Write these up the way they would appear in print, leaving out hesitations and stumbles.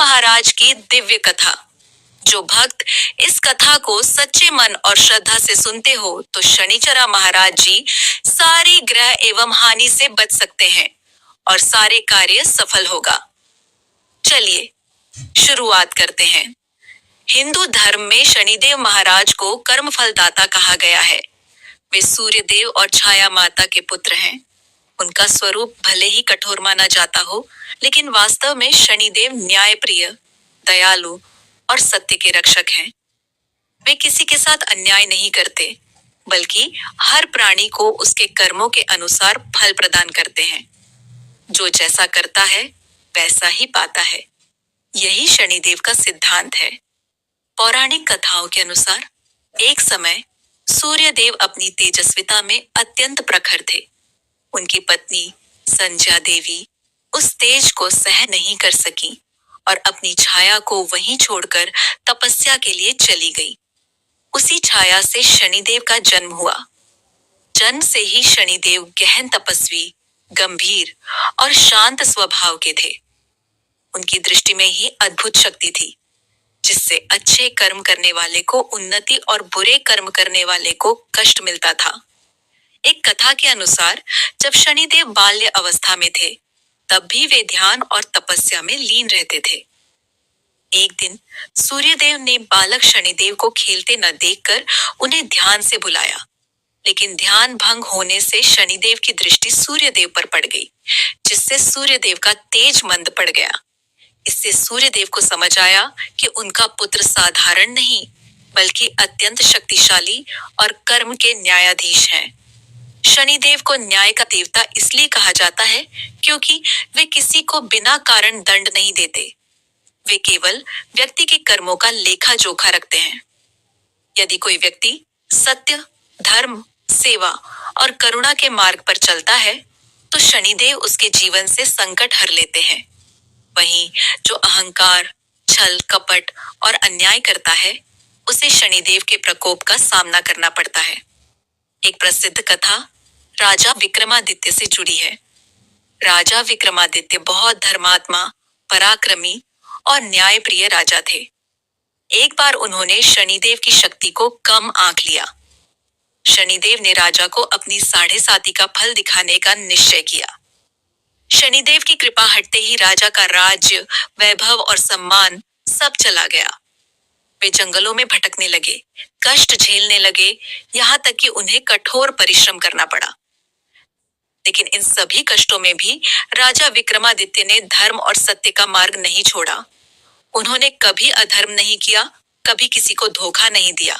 महाराज की दिव्य कथा। जो भक्त इस कथा को सच्चे मन और श्रद्धा से सुनते हो तो शनिचरा महाराज जी सारी ग्रह एवं हानि से बच सकते हैं और सारे कार्य सफल होगा। चलिए शुरुआत करते हैं। हिंदू धर्म में शनिदेव महाराज को कर्म फलदाता कहा गया है। वे सूर्य देव और छाया माता के पुत्र हैं। उनका स्वरूप भले ही कठोर माना जाता हो, लेकिन वास्तव में शनिदेव न्यायप्रिय, दयालु और सत्य के रक्षक हैं। वे किसी के साथ अन्याय नहीं करते, बल्कि हर प्राणी को उसके कर्मों के अनुसार फल प्रदान करते हैं। जो जैसा करता है वैसा ही पाता है। यही शनिदेव का सिद्धांत है। पौराणिक कथाओं के अनुसार एक समय सूर्य देव अपनी तेजस्विता में अत्यंत प्रखर थे। उनकी पत्नी संध्या देवी उस तेज को सहन नहीं कर सकी और अपनी छाया को वहीं छोड़कर तपस्या के लिए चली गई। उसी छाया से शनिदेव का जन्म हुआ। जन्म से ही शनिदेव गहन तपस्वी, गंभीर और शांत स्वभाव के थे। उनकी दृष्टि में ही अद्भुत शक्ति थी, जिससे अच्छे कर्म करने वाले को उन्नति और बुरे कर्म करने वाले को कष्ट मिलता था। एक कथा के अनुसार जब शनिदेव बाल्य अवस्था में थे, तब भी वे ध्यान और तपस्या में लीन रहते थे। एक दिन सूर्यदेव ने बालक शनिदेव को खेलते न देखकर उन्हें ध्यान से बुलाया, लेकिन ध्यान भंग होने से शनिदेव की दृष्टि सूर्यदेव पर पड़ गई, जिससे सूर्यदेव का तेज मंद पड़ गया। इससे सूर्यदेव को समझ आया कि उनका पुत्र साधारण नहीं, बल्कि अत्यंत शक्तिशाली और कर्म के न्यायाधीश हैं। शनिदेव को न्याय का देवता इसलिए कहा जाता है क्योंकि वे किसी को बिना कारण दंड नहीं देते। वे केवल व्यक्ति के कर्मों का लेखा जोखा रखते हैं। यदि कोई व्यक्ति सत्य, धर्म, सेवा और करुणा के मार्ग पर चलता है, तो शनिदेव उसके जीवन से संकट हर लेते हैं। वहीं जो अहंकार, छल, कपट और अन्याय करता है, उसे शनिदेव के प्रकोप का सामना करना पड़ता है। एक प्रसिद्ध कथा राजा विक्रमादित्य से जुड़ी है। राजा विक्रमादित्य बहुत धर्मात्मा, पराक्रमी और न्यायप्रिय राजा थे। एक बार उन्होंने शनिदेव की शक्ति को कम आंक लिया। शनिदेव ने राजा को अपनी 7.5 का फल दिखाने का निश्चय किया। शनिदेव की कृपा हटते ही राजा का राज्य, वैभव और सम्मान सब चला गया। वे जंगलों में भटकने लगे, कष्ट झेलने लगे, यहाँ तक कि उन्हें कठोर परिश्रम करना पड़ा। लेकिन इन सभी कष्टों में भी राजा विक्रमादित्य ने धर्म और सत्य का मार्ग नहीं छोड़ा। उन्होंने कभी अधर्म नहीं किया, कभी किसी को धोखा नहीं दिया।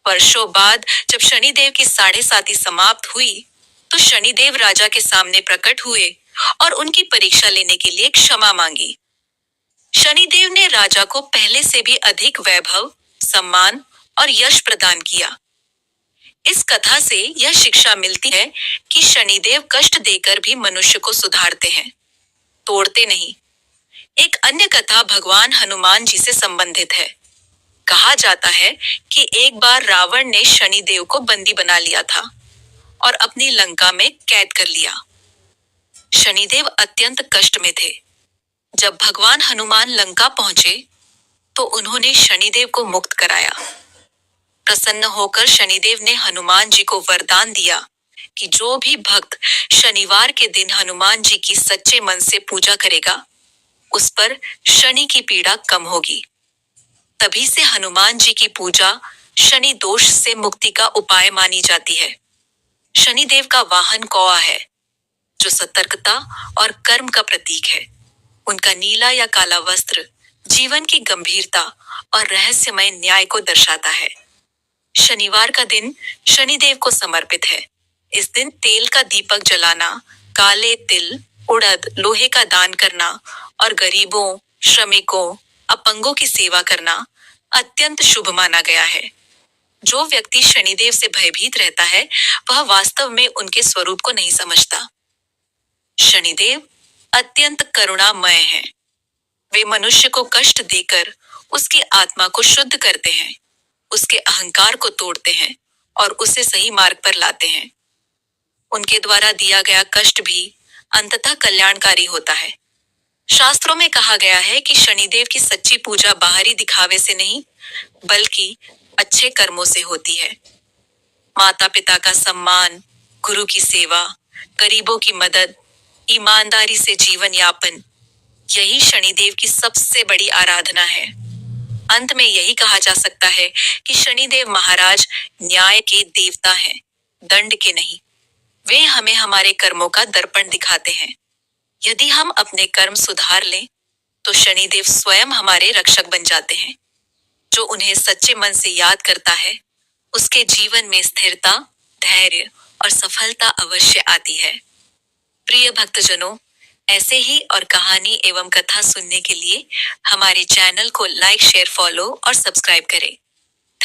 वर्षों बाद जब शनिदेव की 7.5 समाप्त हुई, तो शनिदेव राजा के सामने प्रकट हुए और उनकी परीक्षा लेने के लिए क्षमा मांगी। शनिदेव ने राजा को पहले से भी अधिक वैभव, सम्मान और यश प्रदान किया। इस कथा से यह शिक्षा मिलती है कि शनिदेव कष्ट देकर भी मनुष्य को सुधारते हैं, तोड़ते नहीं। एक अन्य कथा भगवान हनुमान जी से संबंधित है। कहा जाता है कि एक बार रावण ने शनिदेव को बंदी बना लिया था और अपनी लंका में कैद कर लिया। शनिदेव अत्यंत कष्ट में थे। जब भगवान हनुमान लंका पहुंचे, तो उन्होंने शनिदेव को मुक्त कराया। प्रसन्न होकर शनिदेव ने हनुमान जी को वरदान दिया कि जो भी भक्त शनिवार के दिन हनुमान जी की सच्चे मन से पूजा करेगा, उस पर शनि की पीड़ा कम होगी। तभी से हनुमान जी की पूजा शनि दोष से मुक्ति का उपाय मानी जाती है। शनिदेव का वाहन कौआ है, जो सतर्कता और कर्म का प्रतीक है। उनका नीला या काला वस्त्र जीवन की गंभीरता और रहस्यमय न्याय को दर्शाता है। शनिवार का दिन शनिदेव को समर्पित है। इस दिन तेल का दीपक जलाना, काले तिल, उड़द, लोहे का दान करना और गरीबों, श्रमिकों, अपंगों की सेवा करना अत्यंत शुभ माना गया है। जो व्यक्ति शनिदेव से भयभीत रहता है, वह वास्तव में उनके स्वरूप को नहीं समझता। शनिदेव अत्यंत करुणामय हैं। वे मनुष्य को कष्ट देकर उसकी आत्मा को शुद्ध करते हैं, उसके अहंकार को तोड़ते हैं और उसे सही मार्ग पर लाते हैं। उनके द्वारा दिया गया कष्ट भी अंततः कल्याणकारी होता है। शास्त्रों में कहा गया है कि शनिदेव की सच्ची पूजा बाहरी दिखावे से नहीं, बल्कि अच्छे कर्मों से होती है। माता पिता का सम्मान, गुरु की सेवा, गरीबों की मदद, ईमानदारी से जीवन यापन, यही शनिदेव की सबसे बड़ी आराधना है। अंत में यही कहा जा सकता है कि शनिदेव महाराज न्याय के देवता हैं, दंड के नहीं। वे हमें हमारे कर्मों का दर्पण दिखाते हैं। यदि हम अपने कर्म सुधार लें, तो शनिदेव स्वयं हमारे रक्षक बन जाते हैं। जो उन्हें सच्चे मन से याद करता है, उसके जीवन में स्थिरता, धैर्य और सफलता अवश्य आती है। प्रिय भक्तजनों, ऐसे ही और कहानी एवं कथा सुनने के लिए हमारे चैनल को लाइक, शेयर, फॉलो और सब्सक्राइब करें।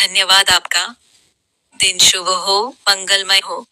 धन्यवाद आपका। दिन शुभ हो, मंगलमय हो।